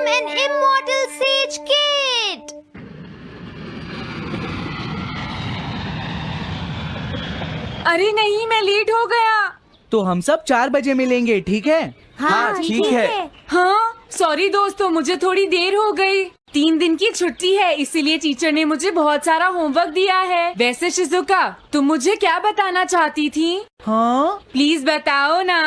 become an immortal sage kid. अरे नहीं, मैं लेट हो गया। तो हम सब 4 बजे मिलेंगे, ठीक है? हाँ ठीक है। हाँ सॉरी दोस्तों, मुझे थोड़ी देर हो गई। 3 दिन की छुट्टी है, इसीलिए टीचर ने मुझे बहुत सारा होमवर्क दिया है। वैसे शिजुका, तुम मुझे क्या बताना चाहती थी? हाँ, प्लीज बताओ ना।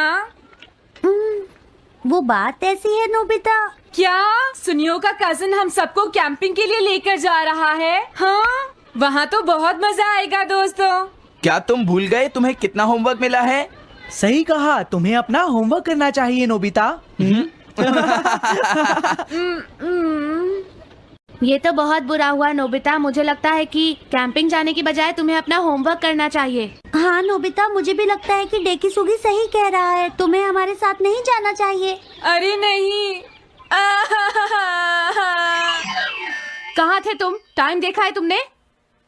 वो बात ऐसी है नोबिता। क्या सुनियो का कजिन हम सबको कैंपिंग के लिए लेकर जा रहा है? हाँ, वहाँ तो बहुत मजा आएगा दोस्तों। क्या तुम भूल गए तुम्हें कितना होमवर्क मिला है? सही कहा, तुम्हें अपना होमवर्क करना चाहिए नोबिता। ये तो बहुत बुरा हुआ नोबिता। मुझे लगता है कि कैंपिंग जाने की बजाय तुम्हें अपना होमवर्क करना चाहिए। हाँ नोबिता, मुझे भी लगता है कि डेकिसुगी सही कह रहा है। तुम्हें हमारे साथ नहीं जाना चाहिए। अरे नहीं। कहाँ थे तुम? टाइम देखा है तुमने?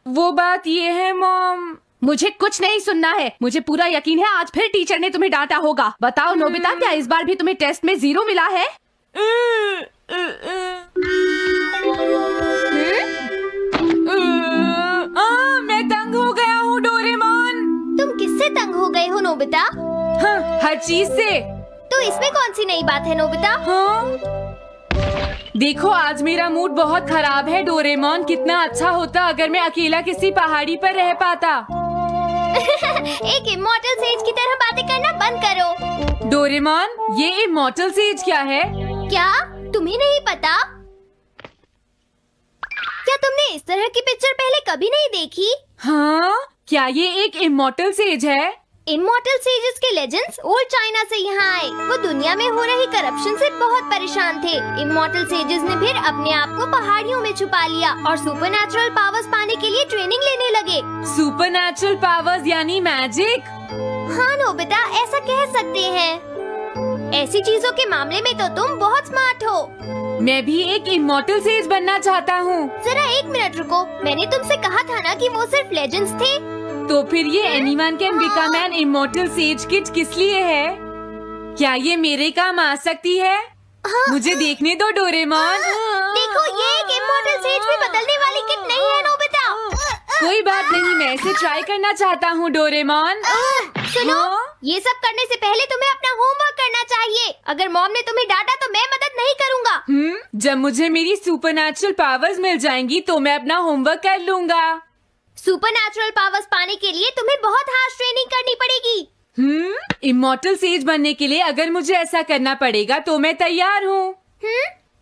वो बात ये है मॉम। मुझे कुछ नहीं सुनना है। मुझे पूरा यकीन है आज फिर टीचर ने तुम्हें डांटा होगा। बताओ नोबिता, क्या इस बार भी तुम्हें टेस्ट में 0 मिला है? मैं तंग हो गया हूँ डोरेमोन। तुम किससे तंग हो गए हो नोबिता? हाँ, हर चीज से। तो इसमें कौन सी नई बात है नोबिता? हाँ? देखो आज मेरा मूड बहुत खराब है डोरेमोन। कितना अच्छा होता अगर मैं अकेला किसी पहाड़ी पर रह पाता। एक इमॉर्टल सेज की तरह बातें करना बंद करो। डोरेमोन, ये इमॉर्टल सेज क्या है? क्या तुम्हें नहीं पता? क्या तुमने इस तरह की पिक्चर पहले कभी नहीं देखी? हाँ, क्या ये एक इमॉर्टल सेज है? इमॉर्टल सेजेस के लेजेंड्स ओल्ड चाइना से यहाँ आए। वो दुनिया में हो रही करप्शन से बहुत परेशान थे। इमॉर्टल सेजेस ने फिर अपने आप को पहाड़ियों में छुपा लिया और सुपरनैचुरल पावर्स पाने के लिए ट्रेनिंग लेने लगे। सुपरनैचुरल पावर्स यानी मैजिक? हाँ नोबिता, ऐसा कह सकते हैं। ऐसी चीजों के मामले में तो तुम बहुत स्मार्ट हो। मैं भी एक इमॉर्टल सेज बनना चाहता हूँ। जरा 1 मिनट रुको। मैंने तुमसे कहा था ना कि वो सिर्फ लेजेंड्स थे। तो फिर ये anyone can become an immortal says kit किस लिए है? क्या ये मेरे काम आ सकती है? मुझे देखने दो डोरेमोन। देखो, ये एक इमॉर्टल सेज भी बदलने वाली किट नहीं है नोबिता। कोई बात नहीं, मैं इसे ट्राई करना चाहता हूँ डोरेमोन। सुनो, ये सब करने से पहले तुम्हें अपना होमवर्क करना चाहिए। अगर मॉम ने तुम्हें डांटा तो मैं मदद नहीं करूँगा। जब मुझे मेरी सुपरनैचुरल पावर्स मिल जाएंगी तो मैं अपना होमवर्क कर लूँगा। सुपरनैचुरल पावर्स पाने के लिए तुम्हें बहुत हार्श ट्रेनिंग करनी पड़ेगी। इमॉर्टल सेज बनने के लिए अगर मुझे ऐसा करना पड़ेगा तो मैं तैयार हूँ।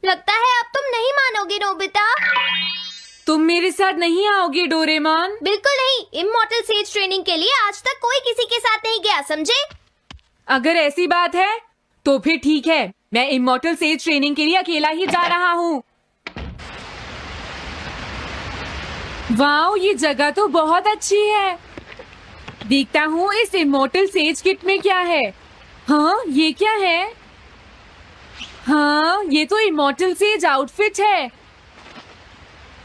लगता है अब तुम नहीं मानोगे नोबिता। तुम मेरे साथ नहीं आओगे डोरेमोन? बिल्कुल नहीं। इमॉर्टल सेज ट्रेनिंग के लिए आज तक कोई किसी के साथ नहीं गया, समझे? अगर ऐसी बात है तो फिर ठीक है, मैं इमॉर्टल सेज ट्रेनिंग के लिए अकेला ही जा रहा हूँ। वाओ, ये जगह तो बहुत अच्छी है। देखता हूँ इस इमॉर्टल सेज किट में क्या है। हाँ, ये क्या है? हाँ, ये तो इमॉर्टल सेज आउटफिट है।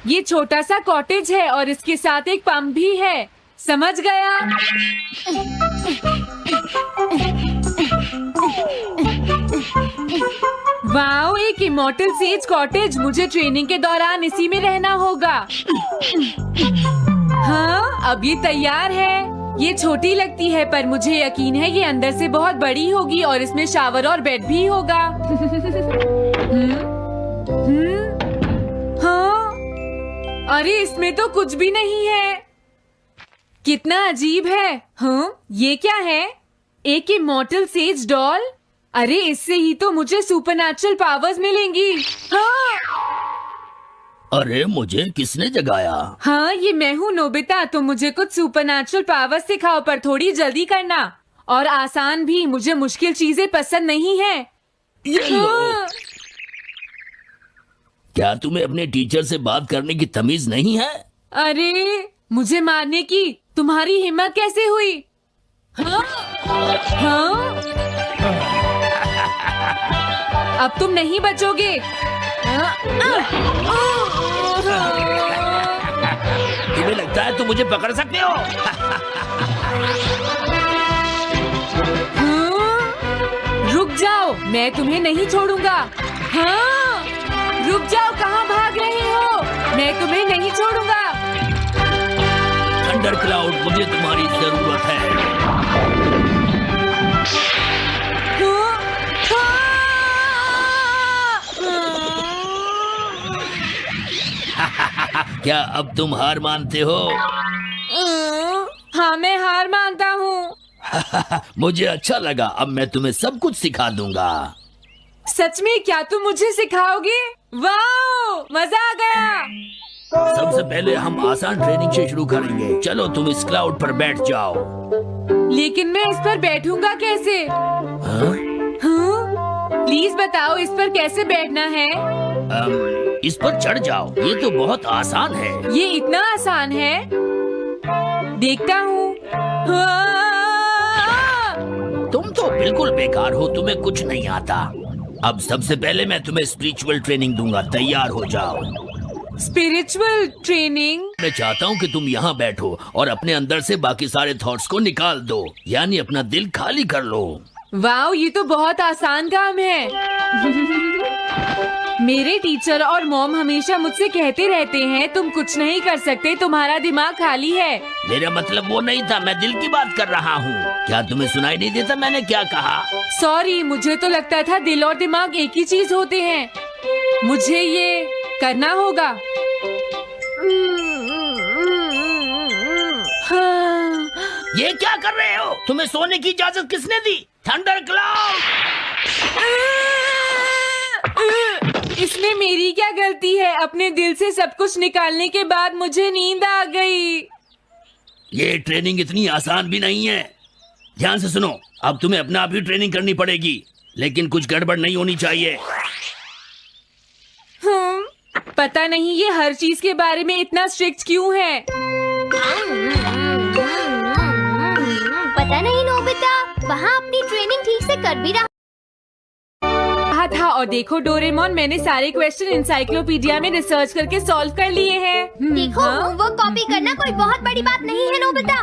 ये छोटा सा कॉटेज है और इसके साथ एक पंप भी है। समझ गया। वाओ, एक इमॉर्टल सेज कॉटेज। मुझे ट्रेनिंग के दौरान इसी में रहना होगा। हाँ, अब ये तैयार है। ये छोटी लगती है पर मुझे यकीन है ये अंदर से बहुत बड़ी होगी और इसमें शावर और बेड भी होगा। हाँ, अरे इसमें तो कुछ भी नहीं है। कितना अजीब है। हाँ, ये क्या है? एक इमॉर्टल सेज डॉल। अरे इससे ही तो मुझे सुपरनैचुरल पावर्स मिलेंगी। हाँ, अरे मुझे किसने जगाया? हाँ, ये मैं हूँ नोबिता। तो मुझे कुछ सुपरनैचुरल पावर्स सिखाओ, पर थोड़ी जल्दी करना और आसान भी। मुझे मुश्किल चीजें पसंद नहीं है। ये लो। हाँ। क्या तुम्हें अपने टीचर से बात करने की तमीज नहीं है? अरे मुझे मारने की तुम्हारी हिम्मत कैसे हुई? हाँ? हाँ? अब तुम नहीं बचोगे। तुम्हें लगता है तुम मुझे पकड़ सकते हो? हाँ? रुक जाओ, मैं तुम्हें नहीं छोड़ूंगा। हाँ? रुक जाओ, कहाँ भाग रहे हो? मैं तुम्हें नहीं छोड़ूंगा। थंडर क्लाउड, मुझे तुम्हारी जरूरत है। क्या अब तुम हार मानते हो? हाँ, मैं हार मानता हूँ। मुझे अच्छा लगा, अब मैं तुम्हें सब कुछ सिखा दूंगा। सच में? क्या तुम मुझे सिखाओगे? वाह, मजा आ गया। सबसे पहले हम आसान ट्रेनिंग से शुरू करेंगे। चलो तुम इस क्लाउड पर बैठ जाओ। लेकिन मैं इस पर बैठूंगा कैसे? हाँ? प्लीज बताओ, इस पर कैसे बैठना है? इस पर चढ़ जाओ, ये तो बहुत आसान है। ये इतना आसान है? देखता हूँ। तुम तो बिल्कुल बेकार हो, तुम्हें कुछ नहीं आता। अब सबसे पहले मैं तुम्हें स्पिरिचुअल ट्रेनिंग दूंगा, तैयार हो जाओ। Spiritual training? मैं चाहता हूँ कि तुम यहाँ बैठो और अपने अंदर से बाकी सारे थॉट्स को निकाल दो, यानी अपना दिल खाली कर लो। वाह, ये तो बहुत आसान काम है। मेरे टीचर और मॉम हमेशा मुझसे कहते रहते हैं, तुम कुछ नहीं कर सकते, तुम्हारा दिमाग खाली है। मेरा मतलब वो नहीं था, मैं दिल की बात कर रहा हूँ। क्या तुम्हें सुनाई नहीं देता मैंने क्या कहा? सॉरी, मुझे तो लगता था दिल और दिमाग एक ही चीज होते हैं। मुझे ये करना होगा। हाँ। ये क्या कर रहे हो? तुम्हें सोने की इजाजत किसने दी? Thunder cloud! इसमें मेरी क्या गलती है? अपने दिल से सब कुछ निकालने के बाद मुझे नींद आ गई। ये ट्रेनिंग इतनी आसान भी नहीं है। ध्यान से सुनो, अब तुम्हें अपने आप ही ट्रेनिंग करनी पड़ेगी, लेकिन कुछ गड़बड़ नहीं होनी चाहिए। पता नहीं ये हर चीज के बारे में इतना स्ट्रिक्ट क्यों है। पता नहीं नोबिता, वहाँ अपनी ट्रेनिंग ठीक से कर भी रहा था। और देखो डोरेमोन, मैंने सारे क्वेश्चन एनसाइक्लोपीडिया में रिसर्च करके सॉल्व कर लिए हैं। देखो, होमवर्क कॉपी करना कोई बहुत बड़ी बात नहीं है नोबिता।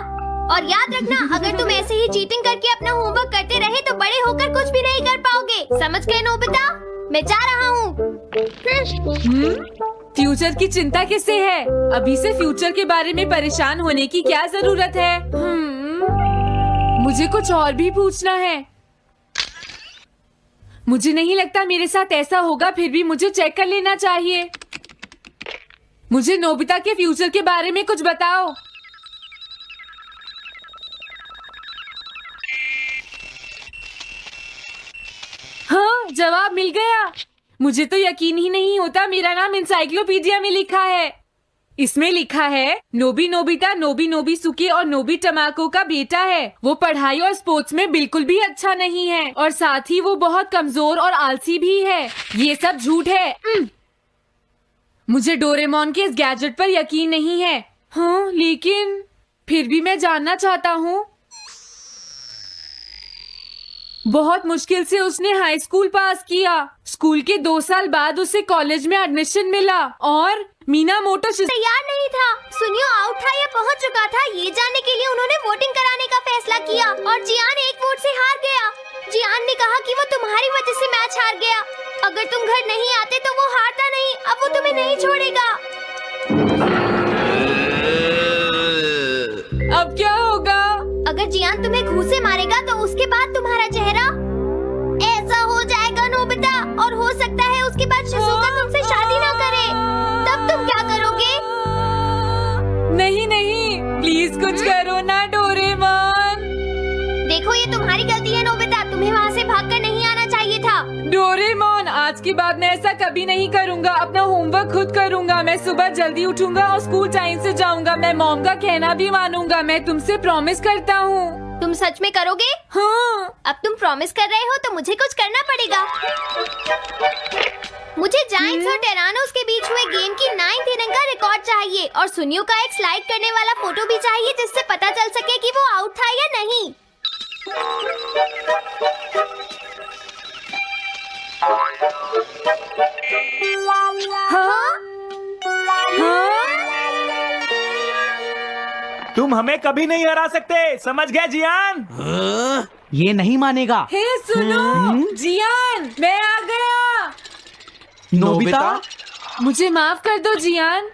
और याद रखना, अगर तुम ऐसे ही चीटिंग करके अपना होमवर्क करते रहे तो बड़े होकर कुछ भी नहीं कर पाओगे। समझ गए नोबिता? मैं जा रहा हूँ। फ्यूचर की चिंता किससे है? अभी से फ्यूचर के बारे में परेशान होने की क्या जरूरत है? मुझे कुछ और भी पूछना है। मुझे नहीं लगता मेरे साथ ऐसा होगा, फिर भी मुझे चेक कर लेना चाहिए। मुझे नोबिता के फ्यूचर के बारे में कुछ बताओ। हाँ, जवाब मिल गया। मुझे तो यकीन ही नहीं होता, मेरा नाम एनसाइक्लोपीडिया में लिखा है। इसमें लिखा है नोबी नोबिता नोबी नोबिसुके और नोबी टमाको का बेटा है। वो पढ़ाई और स्पोर्ट्स में बिल्कुल भी अच्छा नहीं है और साथ ही वो बहुत कमजोर और आलसी भी है। ये सब झूठ है। मुझे डोरेमोन के इस गैजेट पर यकीन नहीं है। हाँ, लेकिन फिर भी मैं जानना चाहता हूँ। बहुत मुश्किल से उसने हाई स्कूल पास किया। स्कूल के 2 साल बाद उसे कॉलेज में एडमिशन मिला और मीनामोटो तैयार नहीं था। सुनियो आउट था या पहुंच चुका था, ये जानने के लिए उन्होंने वोटिंग कराने का फैसला किया और जियान 1 वोट से हार गया। जियान ने कहा कि वो तुम्हारी वजह से मैच हार गया। अगर तुम घर नहीं आते तो वो हारता नहीं। अब वो तुम्हें नहीं छोड़ेगा। अब क्या होगा? अगर जियान तुम्हें घूंसे मारेगा तो उसके बाद तुम्हारा चेहरा ऐसा हो जाएगा नोबिता, और हो सकता है उसके बाद शिज़ुका तुमसे शादी ना करे। तब तुम क्या करोगे? नहीं नहीं, प्लीज कुछ करो ना डोरेमोन। देखो, ये तुम्हारी गलती है नोबिता, तुम्हें वहाँ से भागकर नहीं आना चाहिए था। डोरेमोन, आज के बाद मैं ऐसा कभी नहीं करूँगा। अपना होमवर्क खुद करूँगा। मैं सुबह जल्दी उठूंगा और स्कूल टाइम से जाऊँगा। मैं मॉम का कहना भी मानूंगा। मैं तुमसे प्रॉमिस करता हूँ। तुम सच में करोगे? हाँ। अब तुम प्रॉमिस कर रहे हो तो मुझे कुछ करना पड़ेगा। मुझे जायंट्स और टेरानोस के बीच हुए गेम की 9th इनिंग का रिकॉर्ड चाहिए और सुनियो का एक स्लाइड करने वाला फोटो भी चाहिए, जिससे पता चल सके कि वो आउट था या नहीं। हाँ? हाँ? तुम हमें कभी नहीं हरा सकते, समझ गए जियान? ये नहीं मानेगा। हे सुनो, जियान, मैं आ गया। नोबिता? मुझे माफ कर दो जियान।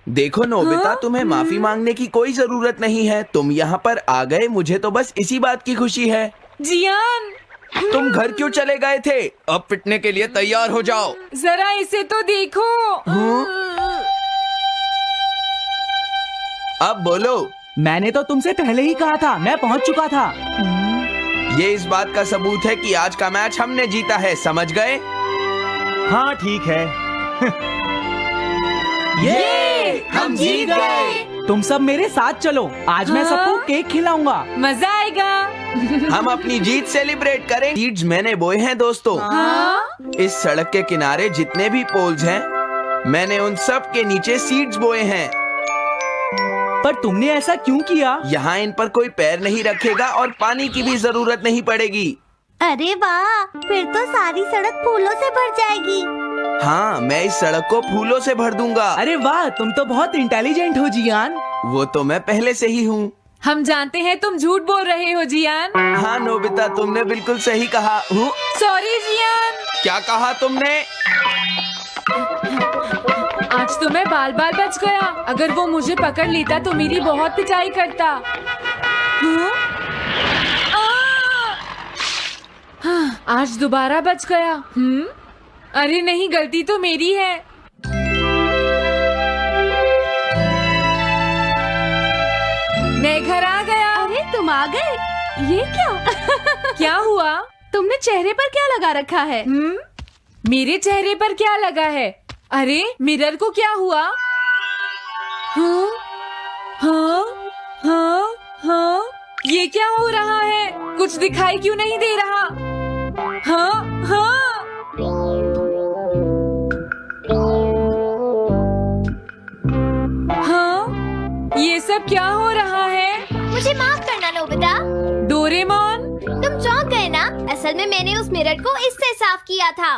देखो नोबिता, तुम्हें माफी मांगने की कोई जरूरत नहीं है। तुम यहाँ पर आ गए, मुझे तो बस इसी बात की खुशी है। जियान, तुम घर क्यों चले गए थे? अब पिटने के लिए तैयार हो जाओ। जरा इसे तो देखो। अब बोलो। मैंने तो तुमसे पहले ही कहा था, मैं पहुंच चुका था। ये इस बात का सबूत है कि आज का मैच हमने जीता है, समझ गए? हाँ ठीक है। ये हम जीत गए। तुम सब मेरे साथ चलो, आज मैं सबको केक खिलाऊंगा। मजा आएगा। हम अपनी जीत सेलिब्रेट करें। सीड्स मैंने बोए हैं दोस्तों। इस सड़क के किनारे जितने भी पोल्स हैं, मैंने उन सब के नीचे सीड्स बोए हैं। पर तुमने ऐसा क्यों किया? यहाँ इन पर कोई पैर नहीं रखेगा और पानी की भी जरूरत नहीं पड़ेगी। अरे वाह, फिर तो सारी सड़क फूलों से भर जाएगी। हाँ, मैं इस सड़क को फूलों से भर दूंगा। अरे वाह, तुम तो बहुत इंटेलिजेंट हो जियान। वो तो मैं पहले से ही हूँ। हम जानते हैं तुम झूठ बोल रहे हो जियान। हाँ नोबिता, तुमने बिल्कुल सही कहा। Sorry Gian. क्या कहा तुमने? आज तो मैं बाल बाल बच गया। अगर वो मुझे पकड़ लेता तो मेरी बहुत पिटाई करता। आज दोबारा बच गया। अरे नहीं, गलती तो मेरी है। मैं घर आ गया। अरे तुम आ गए, ये क्या? क्या हुआ? तुमने चेहरे पर क्या लगा रखा है? मेरे चेहरे पर क्या लगा है? अरे मिरर को क्या हुआ? हाँ, हाँ, हाँ, हाँ, ये क्या हो रहा है? कुछ दिखाई क्यों नहीं दे रहा? हाँ, हाँ। हाँ, ये सब क्या हो रहा है? मुझे माफ करना नोबिता। डोरेमोन, तुम चौंक गए ना? असल में मैंने उस मिरर को इससे साफ किया था।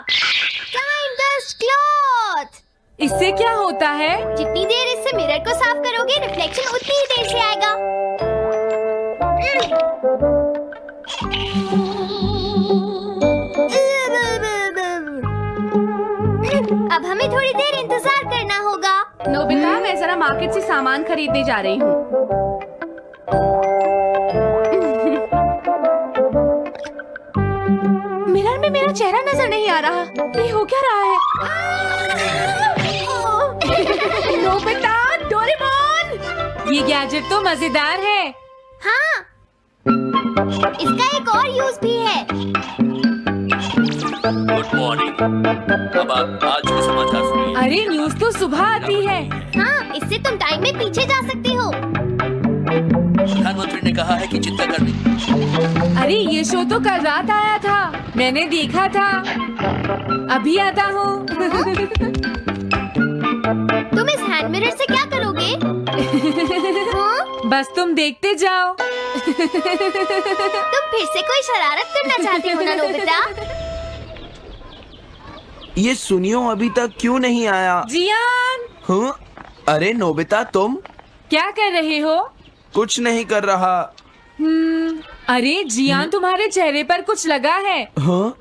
Time dust cloth। इससे क्या होता है? जितनी देर इससे मिरर को साफ करोगे, रिफ्लेक्शन उतनी ही देर से आएगा। अब हमें थोड़ी देर इंतजार करना होगा। नोबिता, मैं जरा मार्केट से सामान खरीदने जा रही हूँ। मिरर में मेरा चेहरा नजर नहीं आ रहा। ये हो क्या रहा है? Nobita, Doraemon! ये गैजेट तो मजेदार है। हाँ, इसका एक और यूज भी है। Good morning. अब आप आज के समाचार सुनिए। अरे न्यूज तो सुबह आती है। हाँ, इससे तुम टाइम में पीछे जा सकते हो। प्रधानमंत्री ने कहा है कि चिंता करने। अरे ये शो तो कल रात आया था, मैंने देखा था। अभी आता हूँ। तुम इस हैंड मिरर से क्या करोगे? हाँ? बस तुम देखते जाओ। तुम फिर से कोई शरारत करना चाहते हो ना नोबिता? ये सुनियो अभी तक क्यों नहीं आया? जियान, हाँ? अरे नोबिता, तुम क्या कर रहे हो? कुछ नहीं कर रहा। अरे जियान, तुम्हारे चेहरे पर कुछ लगा है। हाँ?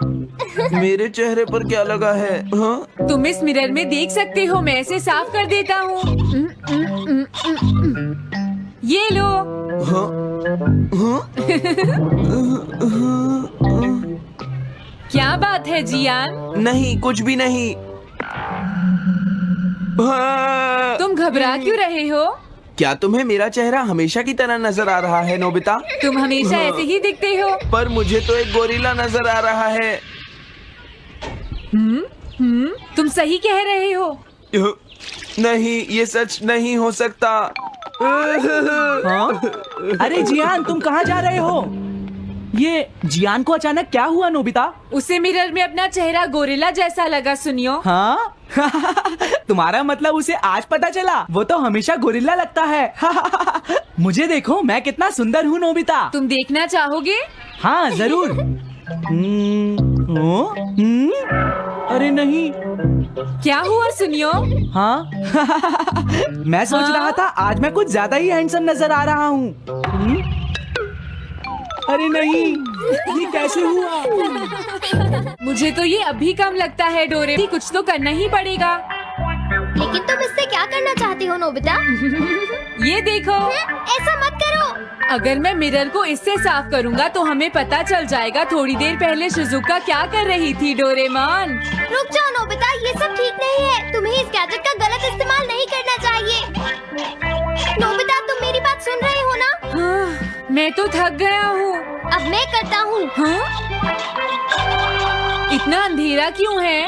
मेरे चेहरे पर क्या लगा है? हाँ? तुम इस मिरर में देख सकते हो, मैं इसे साफ कर देता हूँ। ये लो। हाँ? हाँ? क्या बात है जियान? नहीं, कुछ भी नहीं। हाँ? तुम घबरा क्यों रहे हो? क्या तुम्हें मेरा चेहरा हमेशा की तरह नजर आ रहा है नोबिता? तुम हमेशा ऐसे ही दिखते हो। पर मुझे तो एक गोरिल्ला नजर आ रहा है। तुम सही कह रहे हो। नहीं, ये सच नहीं हो सकता। हाँ? अरे जियान, तुम कहाँ जा रहे हो? ये जियान को अचानक क्या हुआ नोबिता? उसे मिरर में अपना चेहरा गोरिल्ला जैसा लगा। सुनियो। हाँ? तुम्हारा मतलब उसे आज पता चला? वो तो हमेशा गोरिल्ला लगता है। मुझे देखो, मैं कितना सुंदर हूँ नोबिता। तुम देखना चाहोगे? हाँ जरूर। अरे नहीं। क्या हुआ सुनियो? हाँ? मैं सोच रहा था आज मैं कुछ ज्यादा ही हैंडसम नजर आ रहा हूँ। अरे नहीं, ये कैसे हुआ? मुझे तो ये अभी कम लगता है डोरे, कुछ तो करना ही पड़ेगा। लेकिन तुम इससे क्या करना चाहती हो नोबिता? ये देखो, ऐसा मत करो। अगर मैं मिरर को इससे साफ करूंगा तो हमें पता चल जाएगा थोड़ी देर पहले शिजुका क्या कर रही थी। डोरेमोन रुक जाओ नोबिता, ये सब ठीक नहीं है। तुम्हें इस गैजेट का गलत इस्तेमाल नहीं करना चाहिए। नोबिता, तुम मेरी बात सुन रहे हो ना? हाँ, मैं तो थक गया हूँ। अब मैं करता हूँ। हाँ? इतना अंधेरा क्यों है?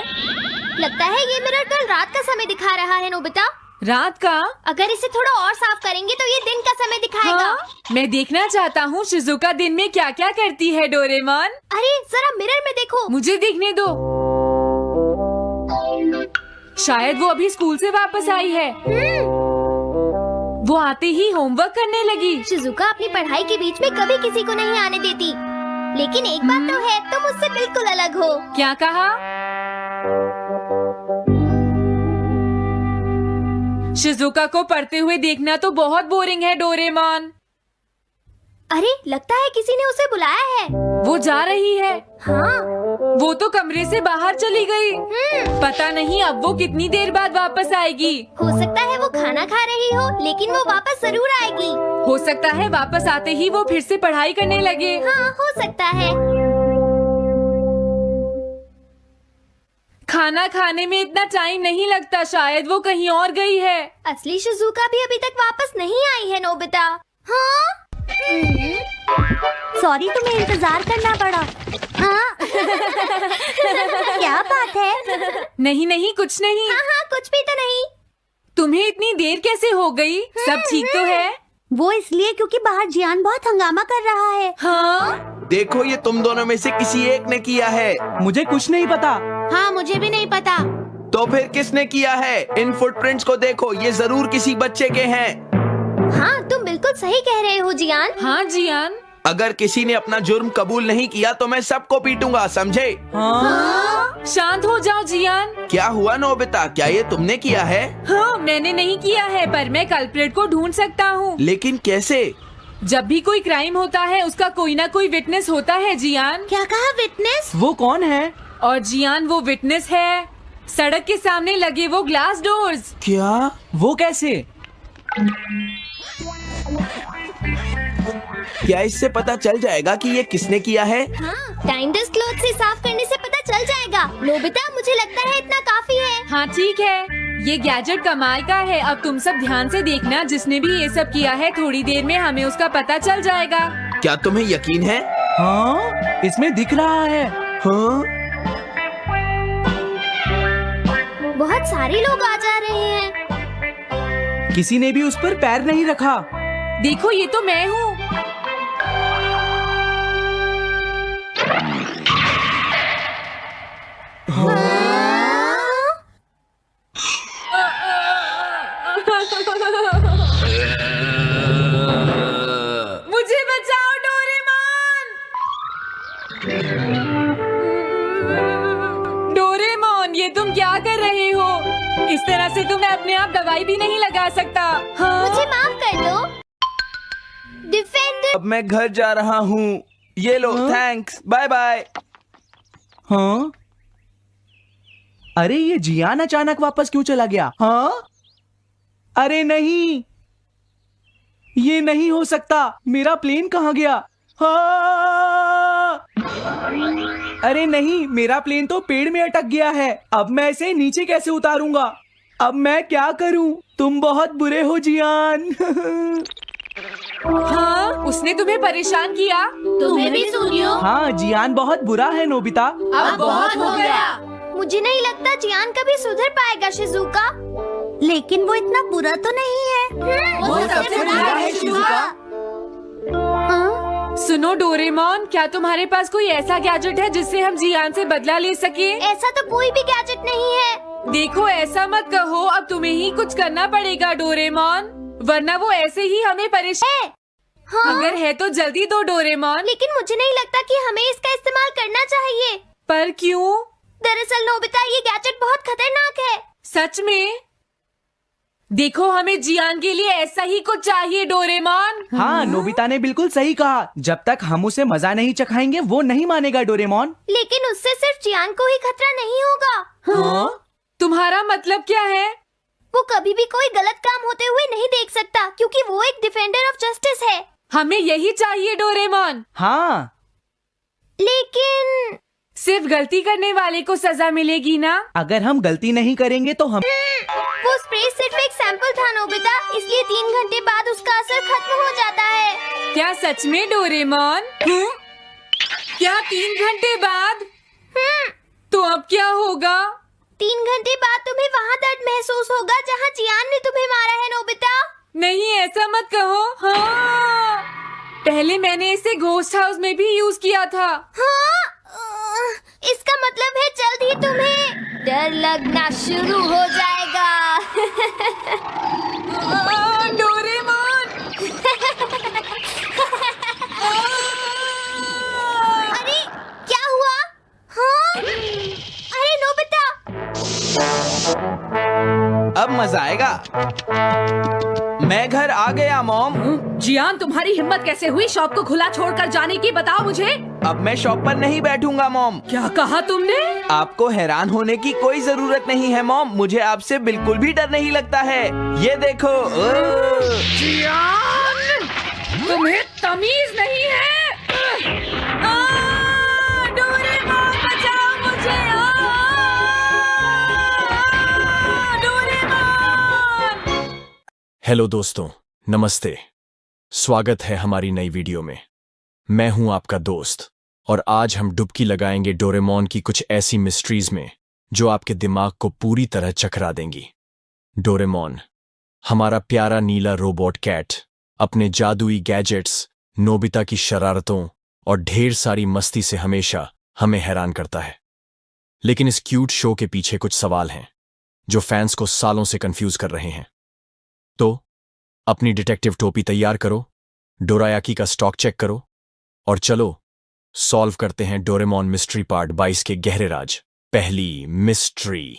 लगता है ये मिरर कल रात का समय दिखा रहा है नोबिता। रात का? अगर इसे थोड़ा और साफ करेंगे तो ये दिन का समय दिखाएगा। हाँ? मैं देखना चाहता हूँ शिजुका दिन में क्या क्या करती है। डोरेमोन, अरे जरा मिरर में देखो। मुझे देखने दो। शायद वो अभी स्कूल से वापस आई है। वो आते ही होमवर्क करने लगी। शिजुका अपनी पढ़ाई के बीच में कभी किसी को नहीं आने देती। लेकिन एक बात तो है, तुम उससे बिल्कुल अलग हो। क्या कहा? शिजुका को पढ़ते हुए देखना तो बहुत बोरिंग है डोरेमोन। अरे लगता है किसी ने उसे बुलाया है। वो जा रही है। हाँ। वो तो कमरे से बाहर चली गई। पता नहीं अब वो कितनी देर बाद वापस आएगी। हो सकता है वो खाना खा रही हो, लेकिन वो वापस जरूर आएगी। हो सकता है वापस आते ही वो फिर से पढ़ाई करने लगे। हाँ, हो सकता है। खाना खाने में इतना टाइम नहीं लगता, शायद वो कहीं और गई है। असली शिजुका भी अभी तक वापस नहीं आई है नोबिता। हाँ? सॉरी, तुम्हें इंतजार करना पड़ा। हाँ? क्या बात है? नहीं नहीं, कुछ नहीं। हाँ हाँ, कुछ भी तो नहीं। तुम्हें इतनी देर कैसे हो गई? सब ठीक तो है? वो इसलिए क्योंकि बाहर जियान बहुत हंगामा कर रहा है। हाँ? देखो, ये तुम दोनों में से किसी एक ने किया है। मुझे कुछ नहीं पता। हाँ, मुझे भी नहीं पता। तो फिर किसने किया है? इन फुटप्रिंट्स को देखो, ये जरूर किसी बच्चे के हैं। हाँ, तुम बिल्कुल सही कह रहे हो जियान। हाँ जियान। अगर किसी ने अपना जुर्म कबूल नहीं किया तो मैं सबको पीटूंगा, समझे? हाँ? शांत हो जाओ जियान। क्या हुआ नोबिता, क्या ये तुमने किया है? हाँ, मैंने नहीं किया है, पर मैं कल्प्रेट को ढूंढ सकता हूँ। लेकिन कैसे? जब भी कोई क्राइम होता है उसका कोई ना कोई विटनेस होता है जियान। क्या कहा, विटनेस? वो कौन है? और जियान वो विटनेस है। सड़क के सामने लगे वो ग्लास डोर्स। क्या? वो कैसे? क्या इससे पता चल जाएगा कि ये किसने किया है? हाँ, टाइम डस्ट क्लॉथ से साफ करने से पता चल जाएगा। नोबिता, मुझे लगता है इतना काफी है। हाँ ठीक है, ये गैजेट कमाल का है। अब तुम सब ध्यान से देखना, जिसने भी ये सब किया है थोड़ी देर में हमें उसका पता चल जाएगा। क्या तुम्हें यकीन है? हाँ, इसमें दिख रहा है। हाँ? बहुत सारे लोग आ जा रहे हैं। किसी ने भी उस पर पैर नहीं रखा। देखो, ये तो मैं हूँ। मुझे बचाओ डोरेमोन। डोरेमोन, ये तुम क्या कर रहे हो? इस तरह से तो मैं अपने आप दवाई भी नहीं लगा सकता। हाँ? मुझे माफ कर दो। डिफेंडर। अब मैं घर जा रहा हूँ। ये लो, थैंक्स, बाय बाय। हाँ? अरे ये जियान अचानक वापस क्यों चला गया? हाँ? अरे नहीं, ये नहीं हो सकता। मेरा प्लेन कहाँ गया? हाँ! अरे नहीं, मेरा प्लेन तो पेड़ में अटक गया है। अब मैं इसे नीचे कैसे उतारूंगा? अब मैं क्या करूं? तुम बहुत बुरे हो जियान। हाँ? उसने तुम्हें परेशान किया? तुम्हें भी सुनियो। हाँ, जियान बहुत बुरा है नोबिता। अब बहुत हो गया। मुझे नहीं लगता जियान कभी सुधर पाएगा शिजुका। लेकिन वो इतना बुरा तो नहीं है। वो सबसे बुरा है शिजुका। हाँ? सुनो डोरेमोन, क्या तुम्हारे पास कोई ऐसा गैजेट है जिससे हम जियान से बदला ले सके? ऐसा तो कोई भी गैजेट नहीं है। देखो, ऐसा मत कहो, अब तुम्हें ही कुछ करना पड़ेगा डोरेमोन, वरना वो ऐसे ही हमें परेशान। हाँ? अगर है तो जल्दी दो डोरेमोन। लेकिन मुझे नहीं लगता कि हमें इसका इस्तेमाल करना चाहिए। पर क्यों? दरअसल नोबिता, ये गैजेट बहुत खतरनाक है। सच में? देखो, हमें जियान के लिए ऐसा ही कुछ चाहिए डोरेमोन। हाँ, नोबिता ने बिल्कुल सही कहा। जब तक हम उसे मजा नहीं चखाएंगे वो नहीं मानेगा डोरेमोन। लेकिन उससे सिर्फ चियान को ही खतरा नहीं होगा। हाँ? तुम्हारा मतलब क्या है? वो कभी भी कोई गलत काम होते हुए नहीं देख सकता, क्योंकि वो एक डिफेंडर ऑफ जस्टिस है। हमें यही चाहिए डोरेमोन। हाँ, लेकिन सिर्फ गलती करने वाले को सजा मिलेगी ना? अगर हम गलती नहीं करेंगे तो हम वो स्प्रे सिर्फ एक सैंपल था नोबिता, इसलिए 3 घंटे बाद उसका असर खत्म हो जाता है। क्या सच में डोरेमोन? क्या 3 घंटे बाद? तो अब क्या होगा? 3 घंटे बाद तुम्हें वहाँ दर्द महसूस होगा जहाँ जियान ने तुम्हें मारा है नोबिता। नहीं, ऐसा मत कहो। हाँ, पहले मैंने इसे घोस्ट हाउस में भी यूज किया था। हाँ? इसका मतलब है जल्द ही तुम्हें डर लगना शुरू हो जाएगा। डोरेमोन! अरे क्या हुआ? हाँ? अरे नोबिता! अब मजा आएगा। मैं घर आ गया मॉम। जियान, तुम्हारी हिम्मत कैसे हुई शॉप को खुला छोड़कर जाने की, बताओ मुझे। अब मैं शॉप पर नहीं बैठूंगा मॉम। क्या कहा तुमने? आपको हैरान होने की कोई जरूरत नहीं है मॉम, मुझे आपसे बिल्कुल भी डर नहीं लगता है। ये देखो। जियान, तुम्हें तमीज नहीं है। डोरेमोन, बचाओ मुझे! डोरेमोन! हेलो दोस्तों, नमस्ते। स्वागत है हमारी नई वीडियो में। मैं हूं आपका दोस्त और आज हम डुबकी लगाएंगे डोरेमोन की कुछ ऐसी मिस्ट्रीज में जो आपके दिमाग को पूरी तरह चकरा देंगी। डोरेमोन, हमारा प्यारा नीला रोबोट कैट, अपने जादुई गैजेट्स, नोबिता की शरारतों और ढेर सारी मस्ती से हमेशा हमें हैरान करता है। लेकिन इस क्यूट शो के पीछे कुछ सवाल हैं जो फैंस को सालों से कंफ्यूज कर रहे हैं। तो अपनी डिटेक्टिव टोपी तैयार करो, डोरायाकी का स्टॉक चेक करो और चलो सॉल्व करते हैं डोरेमोन मिस्ट्री पार्ट 22 के गहरे राज। पहली मिस्ट्री,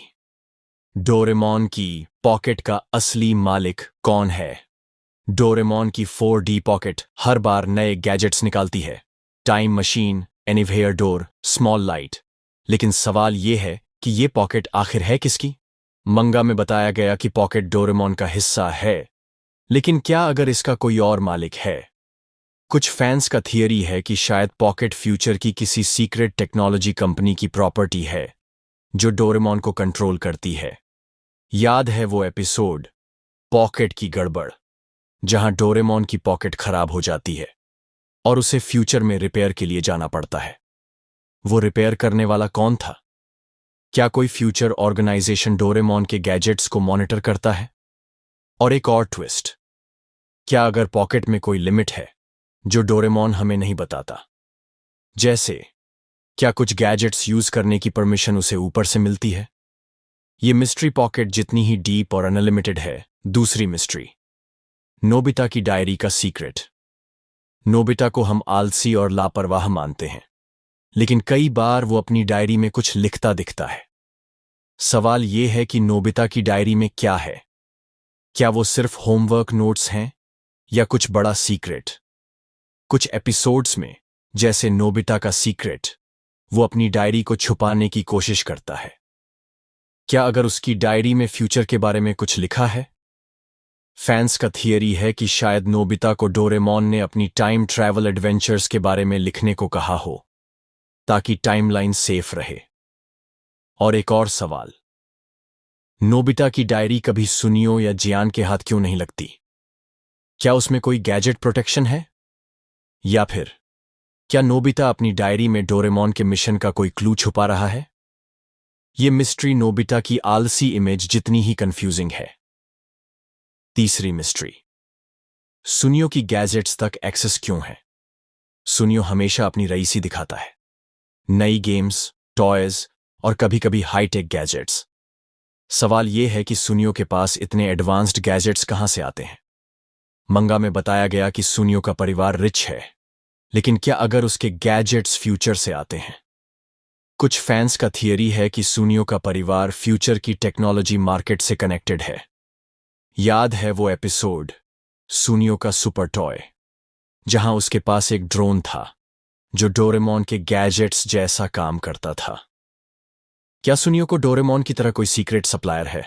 डोरेमोन की पॉकेट का असली मालिक कौन है? डोरेमोन की 4D पॉकेट हर बार नए गैजेट्स निकालती है, time machine, anywhere door, small light. लेकिन सवाल यह है कि ये पॉकेट आखिर है किसकी? मंगा में बताया गया कि पॉकेट डोरेमोन का हिस्सा है, लेकिन क्या अगर इसका कोई और मालिक है? कुछ फैंस का थियरी है कि शायद पॉकेट फ्यूचर की किसी सीक्रेट टेक्नोलॉजी कंपनी की प्रॉपर्टी है जो डोरेमोन को कंट्रोल करती है। याद है वो एपिसोड पॉकेट की गड़बड़, जहां डोरेमोन की पॉकेट खराब हो जाती है और उसे फ्यूचर में रिपेयर के लिए जाना पड़ता है। वो रिपेयर करने वाला कौन था? क्या कोई फ्यूचर ऑर्गेनाइजेशन डोरेमोन के गैजेट्स को मॉनिटर करता है? और एक और ट्विस्ट, क्या अगर पॉकेट में कोई लिमिट है जो डोरेमोन हमें नहीं बताता? जैसे क्या कुछ गैजेट्स यूज करने की परमिशन उसे ऊपर से मिलती है? ये मिस्ट्री पॉकेट जितनी ही डीप और अनलिमिटेड है। दूसरी मिस्ट्री, नोबिता की डायरी का सीक्रेट। नोबिता को हम आलसी और लापरवाह मानते हैं, लेकिन कई बार वो अपनी डायरी में कुछ लिखता दिखता है। सवाल ये है कि नोबिता की डायरी में क्या है? क्या वो सिर्फ होमवर्क नोट्स हैं या कुछ बड़ा सीक्रेट? कुछ एपिसोड्स में, जैसे नोबिता का सीक्रेट, वो अपनी डायरी को छुपाने की कोशिश करता है। क्या अगर उसकी डायरी में फ्यूचर के बारे में कुछ लिखा है? फैंस का थियरी है कि शायद नोबिता को डोरेमोन ने अपनी टाइम ट्रैवल एडवेंचर्स के बारे में लिखने को कहा हो ताकि टाइमलाइन सेफ रहे। और एक और सवाल, नोबिता की डायरी कभी सुनियो या जियान के हाथ क्यों नहीं लगती? क्या उसमें कोई गैजेट प्रोटेक्शन है? या फिर क्या नोबिता अपनी डायरी में डोरेमोन के मिशन का कोई क्लू छुपा रहा है? यह मिस्ट्री नोबिता की आलसी इमेज जितनी ही कंफ्यूजिंग है। तीसरी मिस्ट्री, सुनियो की गैजेट्स तक एक्सेस क्यों है? सुनियो हमेशा अपनी रईसी दिखाता है, नई गेम्स, टॉयज और कभी-कभी हाईटेक गैजेट्स। सवाल यह है कि सुनियो के पास इतने एडवांस्ड गैजेट्स कहां से आते हैं? मंगा में बताया गया कि सुनियो का परिवार रिच है, लेकिन क्या अगर उसके गैजेट्स फ्यूचर से आते हैं? कुछ फैंस का थियरी है कि सुनियो का परिवार फ्यूचर की टेक्नोलॉजी मार्केट से कनेक्टेड है। याद है वो एपिसोड सुनियो का सुपर टॉय, जहां उसके पास एक ड्रोन था जो डोरेमोन के गैजेट्स जैसा काम करता था। क्या सुनियो को डोरेमोन की तरह कोई सीक्रेट सप्लायर है?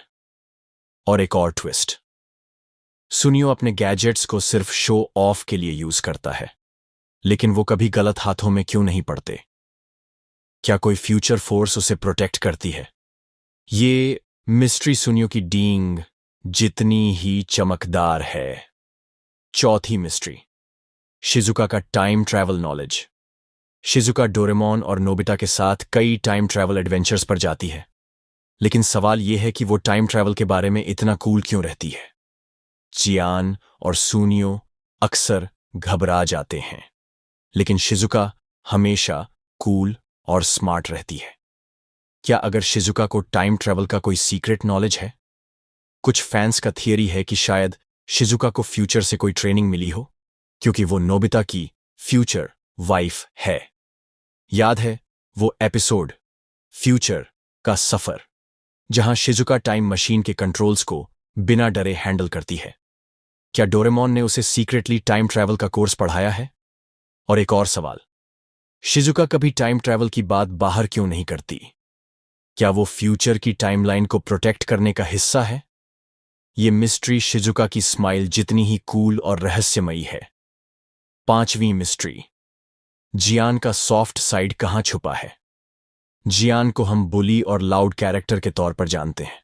और एक और ट्विस्ट, सुनियो अपने गैजेट्स को सिर्फ शो ऑफ के लिए यूज करता है, लेकिन वो कभी गलत हाथों में क्यों नहीं पड़ते? क्या कोई फ्यूचर फोर्स उसे प्रोटेक्ट करती है? ये मिस्ट्री सुनियो की डींग जितनी ही चमकदार है। चौथी मिस्ट्री, शिजुका का time travel knowledge. Shizuka Doraemon और नोबिता के साथ कई टाइम ट्रैवल एडवेंचर्स पर जाती है, लेकिन सवाल यह है कि वो टाइम ट्रैवल के बारे में इतना कूल क्यों रहती है? जियान और सुनियो अक्सर घबरा जाते हैं, लेकिन शिजुका हमेशा कूल और स्मार्ट रहती है। क्या अगर शिजुका को टाइम ट्रैवल का कोई सीक्रेट नॉलेज है? कुछ फैंस का थियरी है कि शायद शिजुका को फ्यूचर से कोई ट्रेनिंग मिली हो, क्योंकि वो नोबिता की फ्यूचर वाइफ है। याद है वो एपिसोड फ्यूचर का सफर, जहां शिजुका टाइम मशीन के कंट्रोल्स को बिना डरे हैंडल करती है? क्या डोरेमोन ने उसे सीक्रेटली टाइम ट्रैवल का कोर्स पढ़ाया है? और एक और सवाल, शिजुका कभी टाइम ट्रैवल की बात बाहर क्यों नहीं करती? क्या वो फ्यूचर की टाइमलाइन को प्रोटेक्ट करने का हिस्सा है? ये मिस्ट्री शिजुका की स्माइल जितनी ही कूल और रहस्यमयी है। पांचवीं मिस्ट्री, जियान का सॉफ्ट साइड कहां छुपा है? जियान को हम बुली और लाउड कैरेक्टर के तौर पर जानते हैं,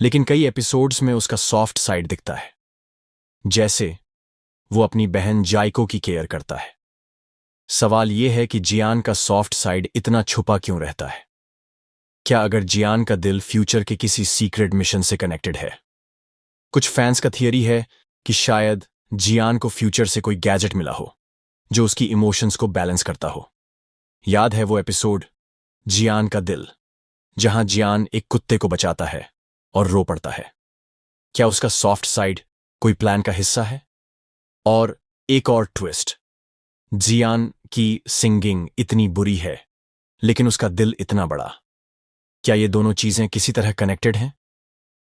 लेकिन कई एपिसोड्स में उसका सॉफ्ट साइड दिखता है, जैसे वो अपनी बहन जाइको की केयर करता है। सवाल यह है कि जियान का सॉफ्ट साइड इतना छुपा क्यों रहता है? क्या अगर जियान का दिल फ्यूचर के किसी सीक्रेट मिशन से कनेक्टेड है? कुछ फैंस का थियरी है कि शायद जियान को फ्यूचर से कोई गैजेट मिला हो जो उसकी इमोशंस को बैलेंस करता हो। याद है वो एपिसोड जियान का दिल, जहां जियान एक कुत्ते को बचाता है और रो पड़ता है? क्या उसका सॉफ्ट साइड कोई प्लान का हिस्सा है? और एक और ट्विस्ट, जियान की सिंगिंग इतनी बुरी है लेकिन उसका दिल इतना बड़ा। क्या ये दोनों चीजें किसी तरह कनेक्टेड हैं?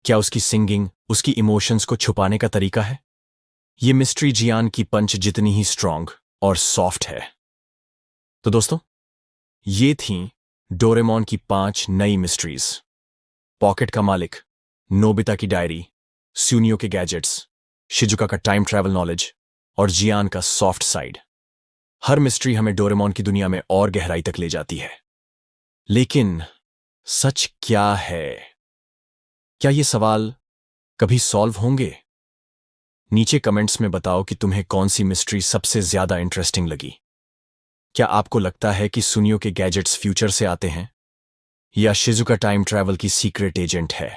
क्या उसकी सिंगिंग उसकी इमोशंस को छुपाने का तरीका है? ये मिस्ट्री जियान की पंच जितनी ही स्ट्रांग और सॉफ्ट है। तो दोस्तों, ये थीं डोरेमोन की 5 नई मिस्ट्रीज। पॉकेट का मालिक, नोबिता की डायरी, सुनियो के गैजेट्स, शिजुका का टाइम ट्रैवल नॉलेज और जियान का सॉफ्ट साइड। हर मिस्ट्री हमें डोरेमोन की दुनिया में और गहराई तक ले जाती है। लेकिन सच क्या है? क्या ये सवाल कभी सॉल्व होंगे? नीचे कमेंट्स में बताओ कि तुम्हें कौन सी मिस्ट्री सबसे ज्यादा इंटरेस्टिंग लगी। क्या आपको लगता है कि सुनियो के गैजेट्स फ्यूचर से आते हैं, या शिजुका टाइम ट्रैवल की सीक्रेट एजेंट है?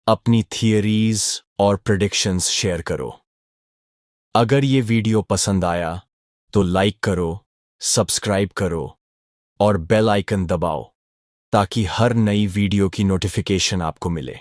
अपनी थियरीज और प्रेडिक्शंस शेयर करो। अगर ये वीडियो पसंद आया तो लाइक करो, सब्सक्राइब करो और बेल आइकन दबाओ ताकि हर नई वीडियो की नोटिफिकेशन आपको मिले।